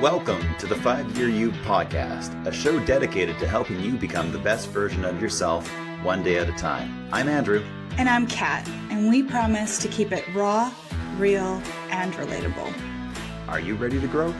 Welcome to the 5-Year You podcast, a show dedicated to helping you become the best version of yourself one day at a time. I'm Andrew. And I'm Kat, and we promise to keep it raw, real, and relatable. Are you ready to grow?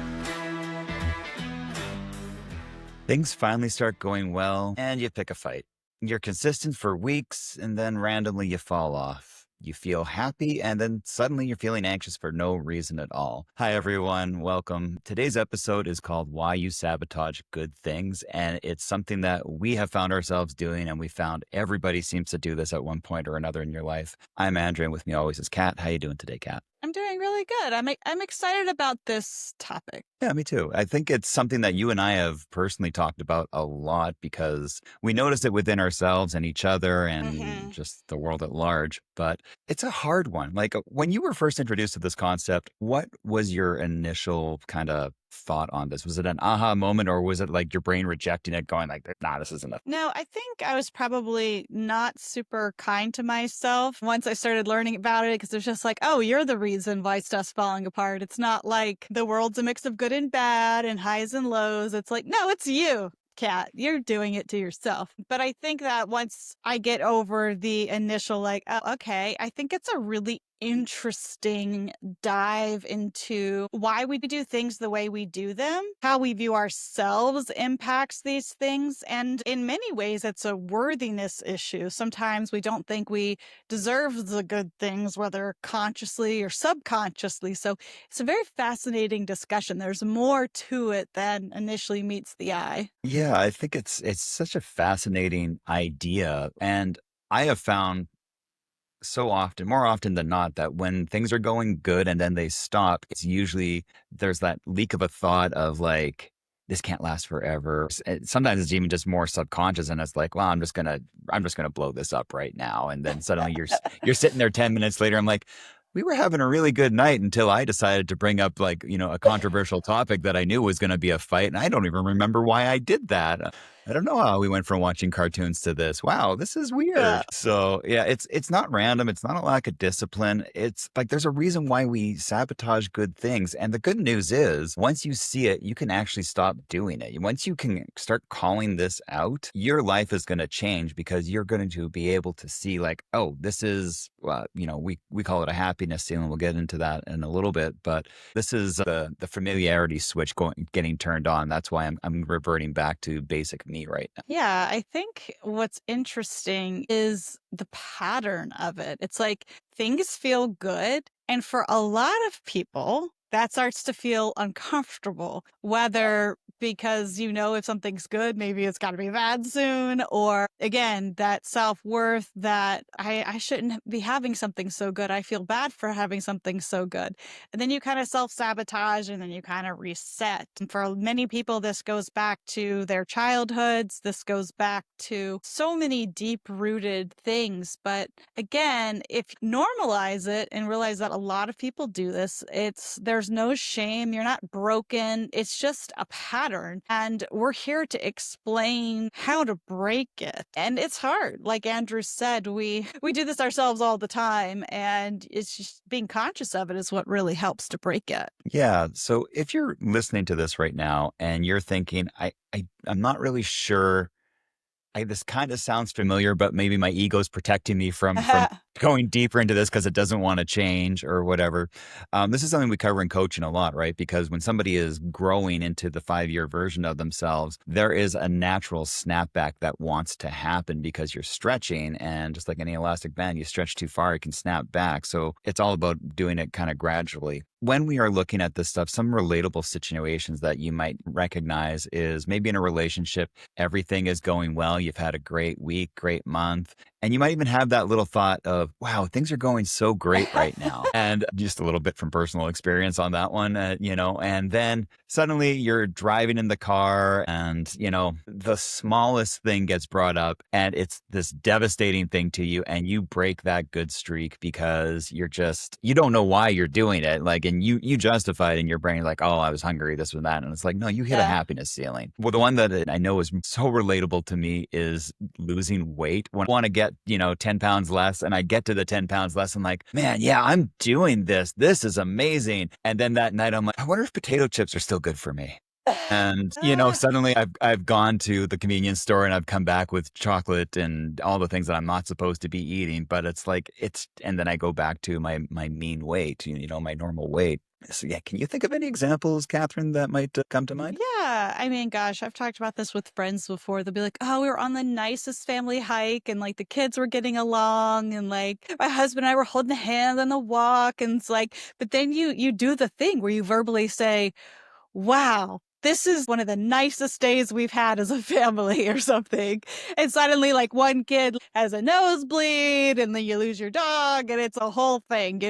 Things finally start going well, and you pick a fight. You're consistent for weeks, and then randomly you fall off. You feel happy, and then suddenly you're feeling anxious for no reason at all. Hi, everyone. Welcome. Today's episode is called Why You Sabotage Good Things, and it's something that we have found ourselves doing, and we found everybody seems to do this at one point or another in your life. I'm Andrew, and with me always is Kat. How you doing today, Kat? I'm doing really good. I'm excited about this topic. Yeah, me too. I think it's something that you and I have personally talked about a lot because we notice it within ourselves and each other and just the world at large. But it's a hard one. Like when you were first introduced to this concept, what was your initial kind of thought on this? Was it an aha moment, or was it like your brain rejecting it, going like, nah, this isn't a... No, I think I was probably not super kind to myself once I started learning about it, because it's just like, oh, you're the reason why stuff's falling apart. It's not like the world's a mix of good and bad and highs and lows. It's like, no, it's you, Kat. You're doing it to yourself. But I think that once I get over the initial like, oh, okay, I think it's a really interesting dive into why we do things the way we do them, how we view ourselves impacts these things. And in many ways, it's a worthiness issue. Sometimes we don't think we deserve the good things, whether consciously or subconsciously. So it's a very fascinating discussion. There's more to it than initially meets the eye. Yeah, I think it's such a fascinating idea. And I have found so often, more often than not, that when things are going good and then they stop, it's usually there's that leak of a thought of like, this can't last forever. Sometimes it's even just more subconscious, and it's like, well, I'm just gonna blow this up right now. And then suddenly you're sitting there 10 minutes later. I'm like, we were having a really good night until I decided to bring up like, a controversial topic that I knew was going to be a fight. And I don't even remember why I did that. I don't know how we went from watching cartoons to this. Wow, this is weird. Yeah. So yeah, it's not random. It's not a lack of discipline. It's like there's a reason why we sabotage good things. And the good news is once you see it, you can actually stop doing it. Once you can start calling this out, your life is going to change because you're going to be able to see like, oh, this is, we call it a happiness ceiling. We'll get into that in a little bit, but this is the familiarity switch getting turned on. That's why I'm reverting back to basic me right now. Yeah, I think what's interesting is the pattern of it. It's like things feel good. And for a lot of people, that starts to feel uncomfortable, whether because if something's good, maybe it's got to be bad soon, or again, that self-worth that I shouldn't be having something so good. I feel bad for having something so good. And then you kind of self-sabotage and then you kind of reset. And for many people, this goes back to their childhoods. This goes back to so many deep-rooted things. But again, if you normalize it and realize that a lot of people do this, there's no shame. You're not broken. It's just a pattern. And we're here to explain how to break it. And it's hard. Like Andrew said, we do this ourselves all the time. And it's just being conscious of it is what really helps to break it. Yeah. So if you're listening to this right now and you're thinking, I'm not really sure. This kind of sounds familiar, but maybe my ego's protecting me from going deeper into this because it doesn't want to change or whatever. This is something we cover in coaching a lot, right? Because when somebody is growing into the 5-year version of themselves, there is a natural snapback that wants to happen because you're stretching, and just like any elastic band, you stretch too far, it can snap back. So it's all about doing it kind of gradually. When we are looking at this stuff, some relatable situations that you might recognize is maybe in a relationship, everything is going well. You've had a great week, great month. And you might even have that little thought of, wow, things are going so great right now. And just a little bit from personal experience on that one, and then suddenly you're driving in the car and, the smallest thing gets brought up and it's this devastating thing to you. And you break that good streak because you don't know why you're doing it. Like, and you justify it in your brain, like, oh, I was hungry, this was that. And it's like, no, you hit a happiness ceiling. Well, the one that I know is so relatable to me is losing weight. When I want to get, 10 pounds less and I get to the 10 pounds less, I'm like, man, yeah, I'm doing this. This is amazing. And then that night I'm like, I wonder if potato chips are still feel good for me. And, suddenly I've gone to the convenience store and I've come back with chocolate and all the things that I'm not supposed to be eating, but it's like and then I go back to my mean weight, my normal weight. So yeah, can you think of any examples, Catherine, that might come to mind? Yeah. I mean, gosh, I've talked about this with friends before. They'll be like, oh, we were on the nicest family hike and like the kids were getting along and like my husband and I were holding hands on the walk. And it's like, but then you do the thing where you verbally say, wow, this is one of the nicest days we've had as a family or something. And suddenly, like, one kid has a nosebleed, and then you lose your dog, and it's a whole thing.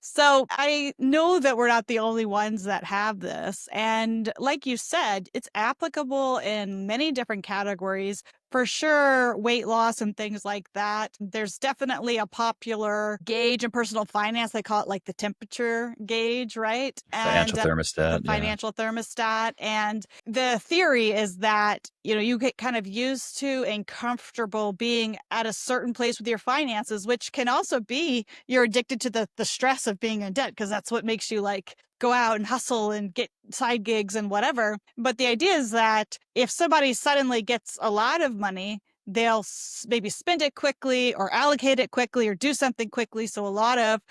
So I know that we're not the only ones that have this. And like you said, it's applicable in many different categories. For sure, weight loss and things like that. There's definitely a popular gauge in personal finance. They call it like the temperature gauge, right? Financial And the thermostat, yeah. financial thermostat. And the theory is that, you get kind of used to and comfortable being at a certain place with your finances, which can also be you're addicted to the stress of being in debt because that's what makes you like go out and hustle and get side gigs and whatever. But the idea is that if somebody suddenly gets a lot of money, they'll maybe spend it quickly or allocate it quickly or do something quickly. So a lot of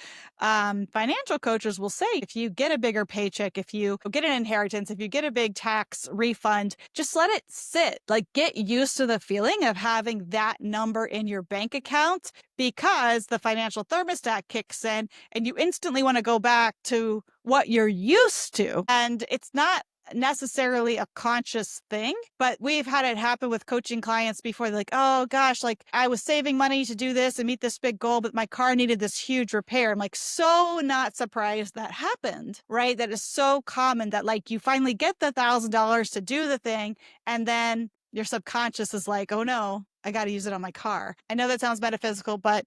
financial coaches will say if you get a bigger paycheck, if you get an inheritance, if you get a big tax refund, just let it sit. Like get used to the feeling of having that number in your bank account because the financial thermostat kicks in and you instantly want to go back to what you're used to. And it's not necessarily a conscious thing, but we've had it happen with coaching clients before. They're like, oh gosh, like I was saving money to do this and meet this big goal, but my car needed this huge repair. I'm like, so not surprised that happened, right? That is so common that like you finally get the $1,000 to do the thing and then your subconscious is like, oh no, I got to use it on my car. I know that sounds metaphysical, but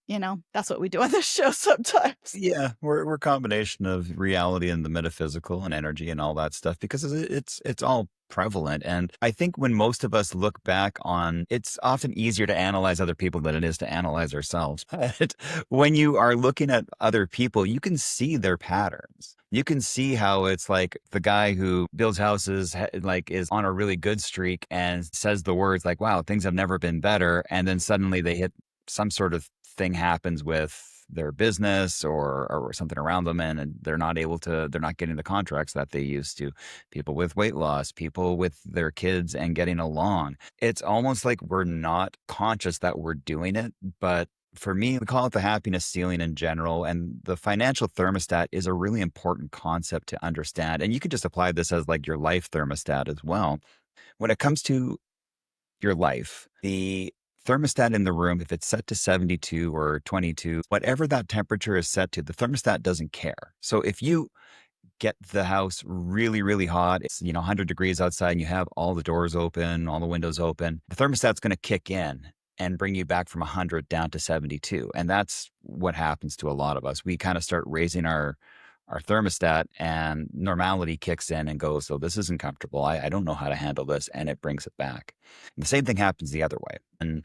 that's what we do on this show sometimes. Yeah, we're a combination of reality and the metaphysical and energy and all that stuff because it's all prevalent. And I think when most of us look back on, it's often easier to analyze other people than it is to analyze ourselves. But when you are looking at other people, you can see their patterns. You can see how it's like the guy who builds houses, like is on a really good streak and says the words like, wow, things have never been better. And then suddenly they hit some sort of thing happens with their business or something around them and they're not getting the contracts that they used to. People with weight loss, people with their kids and getting along. It's almost like we're not conscious that we're doing it, but for me, we call it the happiness ceiling in general. And the financial thermostat is a really important concept to understand. And you could just apply this as like your life thermostat as well. When it comes to your life, the thermostat in the room, if it's set to 72 or 22, whatever that temperature is set to, the thermostat doesn't care. So if you get the house really, really hot, it's, 100 degrees outside and you have all the doors open, all the windows open, the thermostat's going to kick in and bring you back from 100 down to 72. And that's what happens to a lot of us. We kind of start raising our thermostat and normality kicks in and goes, so this isn't comfortable. I don't know how to handle this. And it brings it back. And the same thing happens the other way. And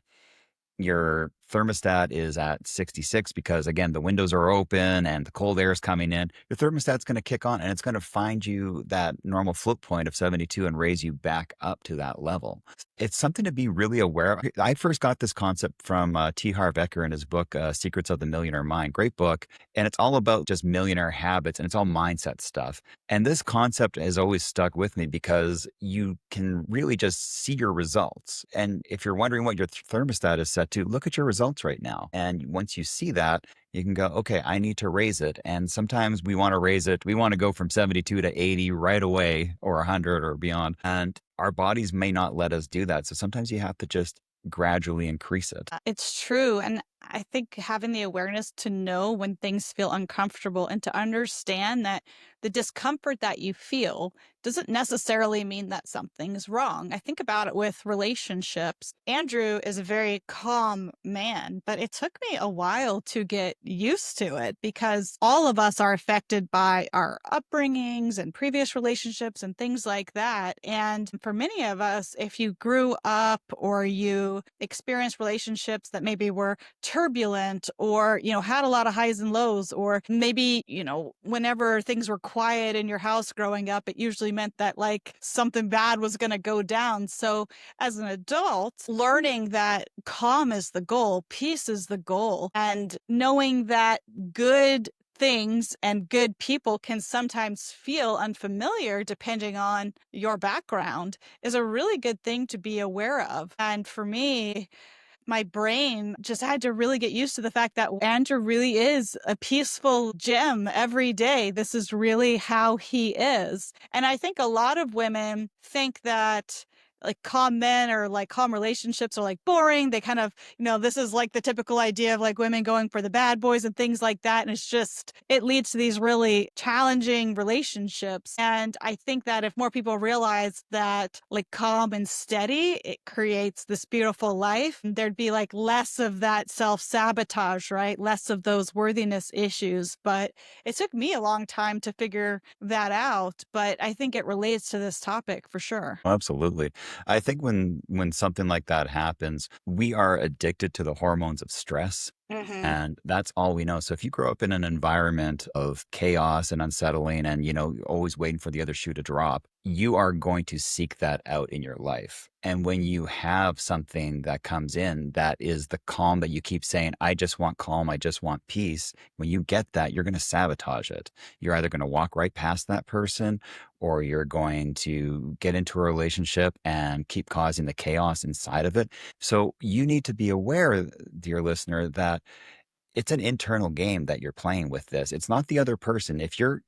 your thermostat is at 66 because again, the windows are open and the cold air is coming in. Your thermostat's going to kick on and it's going to find you that normal float point of 72 and raise you back up to that level. It's something to be really aware of. I first got this concept from T. Harv Eker in his book, Secrets of the Millionaire Mind. Great book. And it's all about just millionaire habits and it's all mindset stuff. And this concept has always stuck with me because you can really just see your results. And if you're wondering what your thermostat is set to, look at your results right now. And once you see that, you can go, okay, I need to raise it. And sometimes we want to raise it. We want to go from 72 to 80 right away or 100 or beyond. And our bodies may not let us do that. So sometimes you have to just gradually increase it. It's true. And I think having the awareness to know when things feel uncomfortable and to understand that the discomfort that you feel doesn't necessarily mean that something's wrong. I think about it with relationships. Andrew is a very calm man, but it took me a while to get used to it because all of us are affected by our upbringings and previous relationships and things like that. And for many of us, if you grew up or you experienced relationships that maybe were turbulent or, had a lot of highs and lows, or maybe, whenever things were quiet in your house growing up, it usually meant that like something bad was going to go down. So as an adult, learning that calm is the goal, peace is the goal, and knowing that good things and good people can sometimes feel unfamiliar depending on your background is a really good thing to be aware of. And for me, my brain just had to really get used to the fact that Andrew really is a peaceful gem every day. This is really how he is. And I think a lot of women think that like calm men or like calm relationships are like boring. They kind of, this is like the typical idea of like women going for the bad boys and things like that. And it's just, it leads to these really challenging relationships. And I think that if more people realize that like calm and steady, it creates this beautiful life, there'd be like less of that self-sabotage, right? Less of those worthiness issues. But it took me a long time to figure that out. But I think it relates to this topic for sure. Absolutely. I think when something like that happens, we are addicted to the hormones of stress. Mm-hmm. And that's all we know. So if you grow up in an environment of chaos and unsettling and, always waiting for the other shoe to drop, you are going to seek that out in your life. And when you have something that comes in that is the calm that you keep saying, I just want calm, I just want peace. When you get that, you're going to sabotage it. You're either going to walk right past that person or you're going to get into a relationship and keep causing the chaos inside of it. So you need to be aware, dear listener, that it's an internal game that you're playing with this. It's not the other person. If you're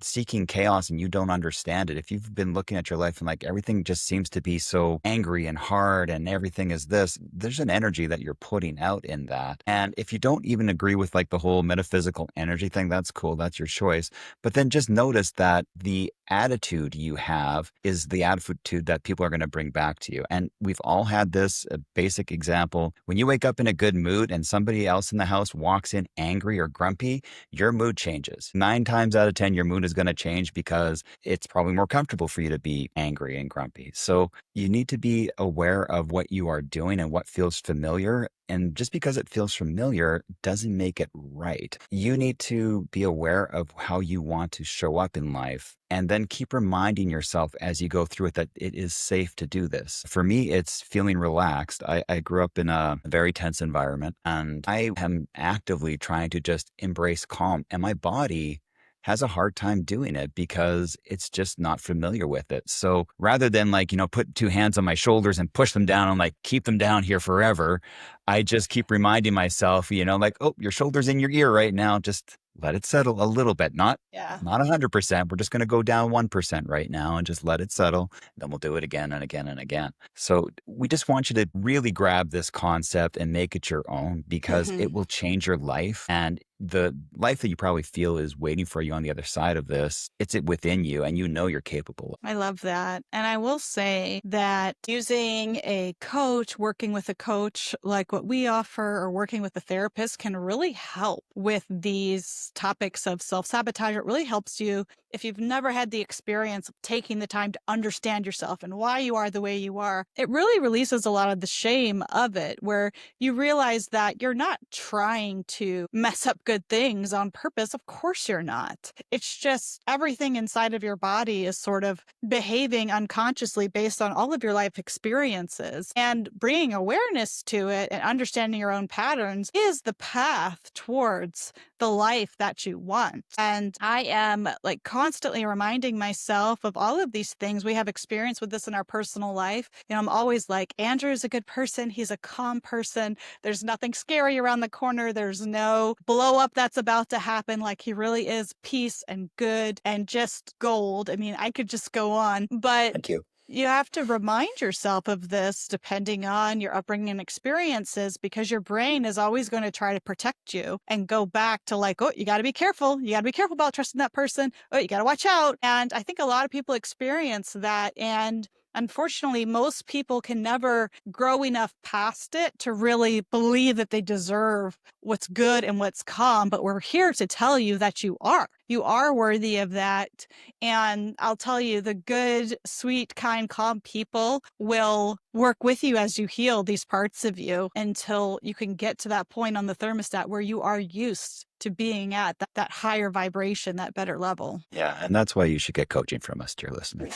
seeking chaos and you don't understand it, if you've been looking at your life and like everything just seems to be so angry and hard and everything is this, there's an energy that you're putting out in that. And if you don't even agree with like the whole metaphysical energy thing, that's cool. That's your choice. But then just notice that the attitude you have is the attitude that people are going to bring back to you. And we've all had this a basic example. When you wake up in a good mood and somebody else in the house walks in angry or grumpy, your mood changes. 9 times out of 10, your mood is going to change because it's probably more comfortable for you to be angry and grumpy. So you need to be aware of what you are doing and what feels familiar. And just because it feels familiar doesn't make it right. You need to be aware of how you want to show up in life and then keep reminding yourself as you go through it that it is safe to do this. For me, it's feeling relaxed. I grew up in a very tense environment and I am actively trying to just embrace calm. And my body has a hard time doing it because it's just not familiar with it. So rather than like, put 2 hands on my shoulders and push them down and like keep them down here forever, I just keep reminding myself, like, oh, your shoulder's in your ear right now. Just let it settle a little bit. Yeah. Not 100%. We're just going to go down 1% right now and just let it settle. Then we'll do it again and again and again. So we just want you to really grab this concept and make it your own because Mm-hmm. it will change your life. And the life that you probably feel is waiting for you on the other side of this, it's within you and you're capable. I love that. And I will say that using a coach, working with a coach like what we offer, or working with a therapist can really help with these topics of self-sabotage. It really helps you if you've never had the experience of taking the time to understand yourself and why you are the way you are. It really releases a lot of the shame of it, where you realize that you're not trying to mess up good things on purpose. Of course you're not. It's just everything inside of your body is sort of behaving unconsciously based on all of your life experiences. And bringing awareness to it and understanding your own patterns is the path towards the life that you want. And I am like constantly reminding myself of all of these things. We have experience with this in our personal life. I'm always like, Andrew's a good person. He's a calm person. There's nothing scary around the corner. There's no blow up that's about to happen. Like he really is peace and good and just gold. I mean, I could just go on, but Thank you. you have to remind yourself of this depending on your upbringing and experiences, because your brain is always going to try to protect you and go back to like, oh, you got to be careful. You got to be careful about trusting that person. Oh, you got to watch out. And I think a lot of people experience that. And unfortunately, most people can never grow enough past it to really believe that they deserve what's good and what's calm. But we're here to tell you that you are. You are worthy of that. And I'll tell you, the good, sweet, kind, calm people will work with you as you heal these parts of you until you can get to that point on the thermostat where you are used to being at that higher vibration, that better level. Yeah, and that's why you should get coaching from us, dear listener.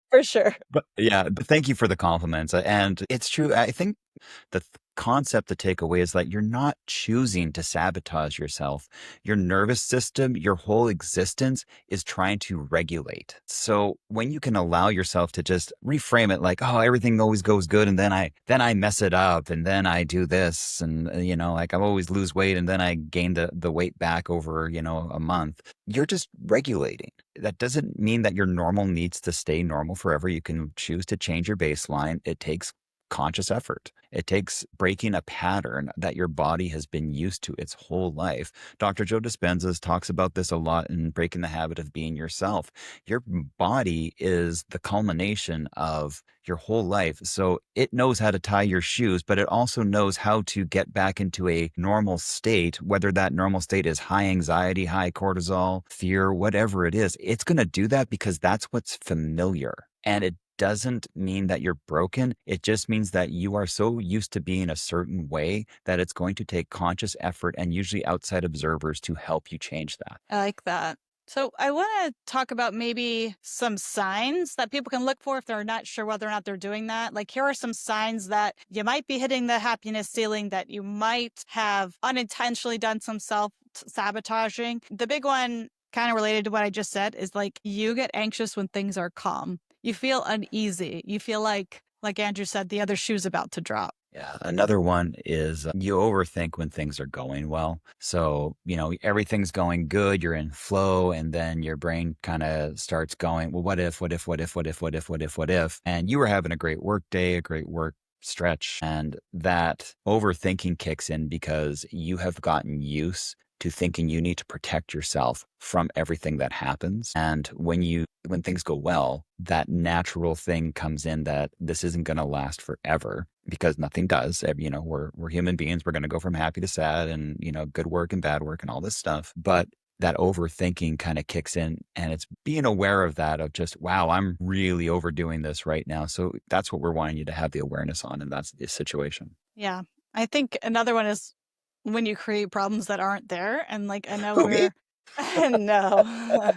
For sure. But yeah, but thank you for the compliments. And it's true. I think the concept to take away is that you're not choosing to sabotage yourself. Your nervous system, your whole existence is trying to regulate. So when you can allow yourself to just reframe it like, oh, everything always goes good. And then I mess it up and then I do this. And, like I always lose weight and then I gain the weight back over, a month. You're just regulating. That doesn't mean that your normal needs to stay normal forever. You can choose to change your baseline. It takes conscious effort. It takes breaking a pattern that your body has been used to its whole life. Dr. Joe Dispenza talks about this a lot in Breaking the Habit of Being Yourself. Your body is the culmination of your whole life. So it knows how to tie your shoes, but it also knows how to get back into a normal state, whether that normal state is high anxiety, high cortisol, fear, whatever it is. It's going to do that because that's what's familiar. And it doesn't mean that you're broken. It just means that you are so used to being a certain way that it's going to take conscious effort and usually outside observers to help you change that. I like that. So I want to talk about maybe some signs that people can look for if they're not sure whether or not they're doing that. Like, here are some signs that you might be hitting the happiness ceiling, that you might have unintentionally done some self-sabotaging. The big one, kind of related to what I just said, is like you get anxious when things are calm. You feel uneasy. You feel like Andrew said, the other shoe's about to drop. Yeah. Another one is you overthink when things are going well. So, everything's going good, you're in flow, and then your brain kind of starts going, well, what if, what if, what if, what if, what if, what if, what if? And you were having a great work day, a great work stretch, and that overthinking kicks in because you have gotten used to thinking you need to protect yourself from everything that happens. And when things go well, that natural thing comes in that this isn't going to last forever, because nothing does. We're human beings. We're going to go from happy to sad and, good work and bad work and all this stuff. But that overthinking kind of kicks in, and it's being aware of that, of just, wow, I'm really overdoing this right now. So that's what we're wanting you to have the awareness on. And that's the situation. Yeah. I think another one is when you create problems that aren't there. And like, I know Who, me? no,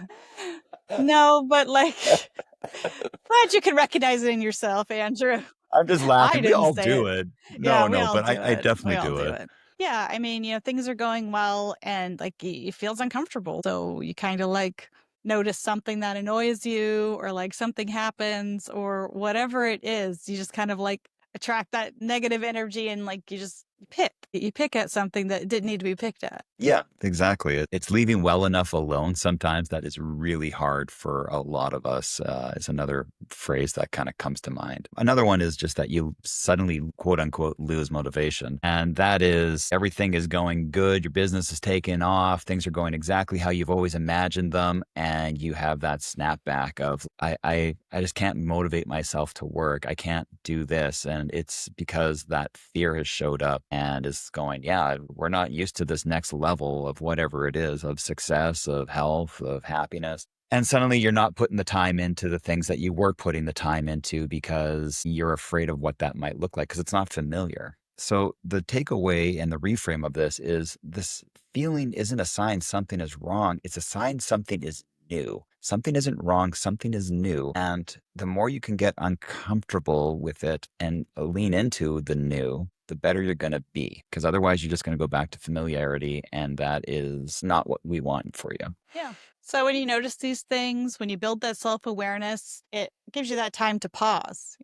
no, but like, glad you can recognize it in yourself, Andrew. I'm just I laughing. We didn't all say do it. it. Yeah, No, we no, all but do I it. We definitely all do do it. it. Yeah, I mean, things are going well and like it feels uncomfortable. So you kind of like notice something that annoys you, or like something happens or whatever it is. You just kind of like attract that negative energy, and like you pick at something that didn't need to be picked at. Yeah, exactly. It's leaving well enough alone sometimes that is really hard for a lot of us. Is another phrase that kind of comes to mind. Another one is just that you suddenly, quote unquote, lose motivation. And that is, everything is going good. Your business is taking off. Things are going exactly how you've always imagined them. And you have that snapback of, I just can't motivate myself to work. I can't do this. And it's because that fear has showed up and is going, yeah, we're not used to this next level of whatever it is, of success, of health, of happiness. And suddenly you're not putting the time into the things that you were putting the time into because you're afraid of what that might look like, because it's not familiar. So the takeaway and the reframe of this feeling isn't a sign something is wrong. It's a sign something is new. Something isn't wrong, something is new. And the more you can get uncomfortable with it and lean into the new, the better you're going to be. Because otherwise, you're just going to go back to familiarity. And that is not what we want for you. Yeah. So when you notice these things, when you build that self-awareness, it gives you that time to pause,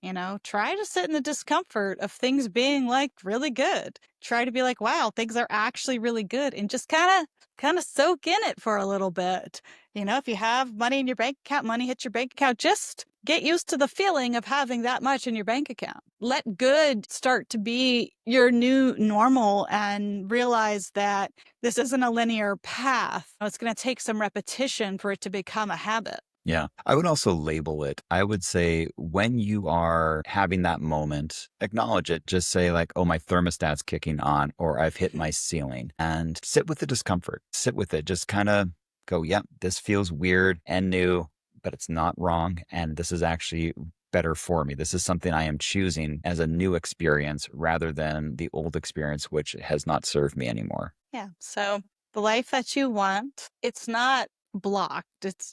try to sit in the discomfort of things being like really good. Try to be like, wow, things are actually really good, and just kind of soak in it for a little bit. If you have money in your bank account, money hits your bank account, just get used to the feeling of having that much in your bank account. Let good start to be your new normal, and realize that this isn't a linear path. It's going to take some repetition for it to become a habit. Yeah. I would also label it. I would say when you are having that moment, acknowledge it. Just say like, oh, my thermostat's kicking on, or I've hit my ceiling, and sit with the discomfort. Sit with it. Just kind of go, yep, this feels weird and new, but it's not wrong. And this is actually better for me. This is something I am choosing as a new experience rather than the old experience, which has not served me anymore. Yeah. So the life that you want, it's not blocked.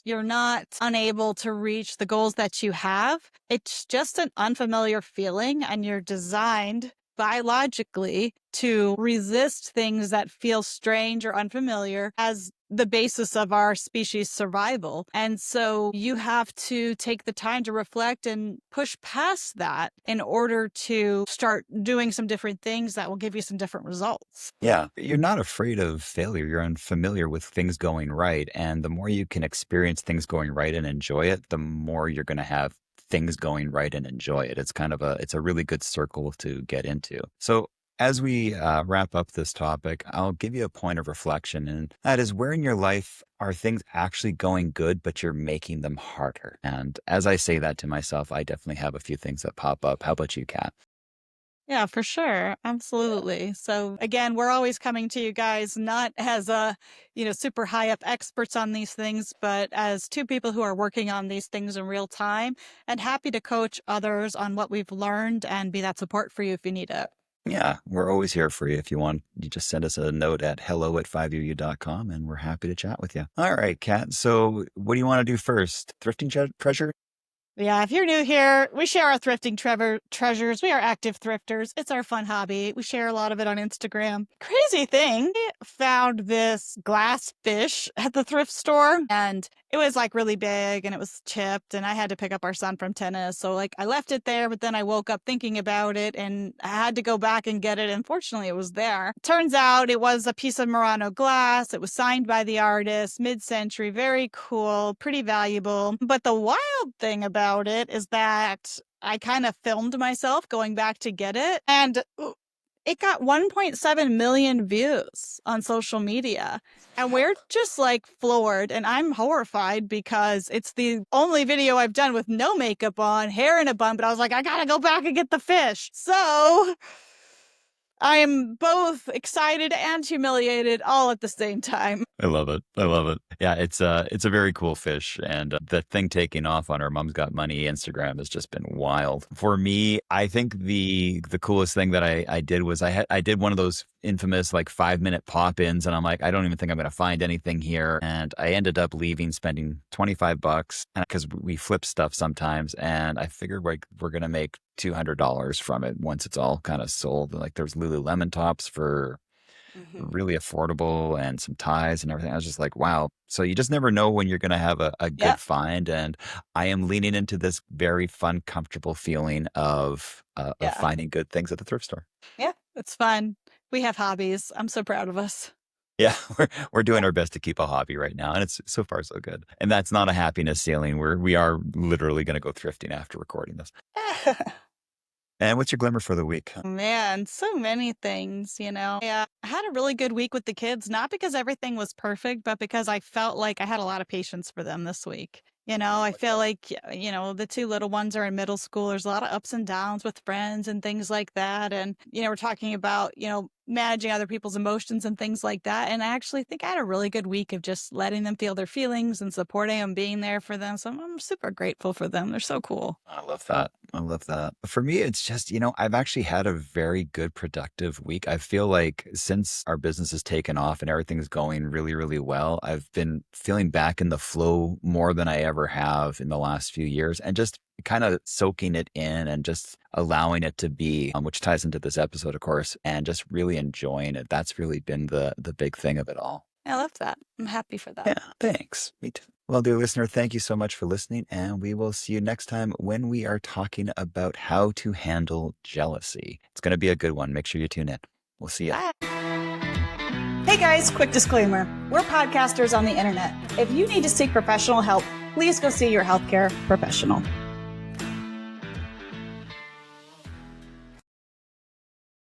You're not unable to reach the goals that you have. It's just an unfamiliar feeling, and you're designed biologically to resist things that feel strange or unfamiliar as the basis of our species survival. And so you have to take the time to reflect and push past that in order to start doing some different things that will give you some different results. Yeah. You're not afraid of failure. You're unfamiliar with things going right. And the more you can experience things going right and enjoy it, the more you're going to have things going right and enjoy it. It's a really good circle to get into. So as we wrap up this topic, I'll give you a point of reflection, and that is, where in your life are things actually going good, but you're making them harder? And as I say that to myself, I definitely have a few things that pop up. How about you, Kat? Yeah, for sure. Absolutely. So again, we're always coming to you guys not as super high up experts on these things, but as two people who are working on these things in real time and happy to coach others on what we've learned and be that support for you if you need it. Yeah, we're always here for you. If you want, you just send us a note at hello@5uu.com and we're happy to chat with you. All right, Kat. So what do you want to do first? Thrifting treasure? Yeah, if you're new here, we share our thrifting treasures. We are active thrifters. It's our fun hobby. We share a lot of it on Instagram. Crazy thing, I found this glass fish at the thrift store, and it was like really big and it was chipped, and I had to pick up our son from tennis. So like I left it there, but then I woke up thinking about it and I had to go back and get it. Unfortunately, it was there. Turns out it was a piece of Murano glass. It was signed by the artist, mid-century, very cool, pretty valuable. But the wild thing about it is that I kind of filmed myself going back to get it, and it got 1.7 million views on social media. And we're just like floored. And I'm horrified because it's the only video I've done with no makeup on, hair in a bun. But I was like, I gotta go back and get the fish. So I am both excited and humiliated all at the same time. I love it. I love it. Yeah, it's a very cool fish, and the thing taking off on our Mom's Got Money Instagram has just been wild. For me, I think the coolest thing that I did was I did one of those infamous like 5-minute pop-ins, and I'm like, I don't even think I'm going to find anything here, and I ended up leaving, spending $25 because we flip stuff sometimes, and I figured we're going to make $200 from it once it's all kind of sold. Like there's Lululemon tops for really affordable and some ties and everything. I was just like, wow. So you just never know when you're going to have a good Yeah. find. And I am leaning into this very fun, comfortable feeling of Yeah. finding good things at the thrift store. Yeah. It's fun. We have hobbies. I'm so proud of us. Yeah, we're doing our best to keep a hobby right now, and it's so far so good. And that's not a happiness ceiling. We are literally going to go thrifting after recording this. And what's your glimmer for the week? Man, so many things, you know. Yeah, I had a really good week with the kids, not because everything was perfect, but because I felt like I had a lot of patience for them this week. You know, I feel like, the two little ones are in middle school. There's a lot of ups and downs with friends and things like that. And, we're talking about, managing other people's emotions and things like that. And I actually think I had a really good week of just letting them feel their feelings and supporting them, being there for them. So I'm super grateful for them. They're so cool. I love that. I love that. For me, it's just, I've actually had a very good, productive week. I feel like since our business has taken off and everything's going really, really well, I've been feeling back in the flow more than I ever have in the last few years, and just kind of soaking it in and just allowing it to be, which ties into this episode, of course, and just really enjoying it. That's really been the big thing of it all. I love that. I'm happy for that. Yeah, thanks. Me too. Well, dear listener, thank you so much for listening, and we will see you next time when we are talking about how to handle jealousy. It's going to be a good one. Make sure you tune in. We'll see you. Bye. Hey guys, quick disclaimer. We're podcasters on the internet. If you need to seek professional help, please go see your healthcare professional.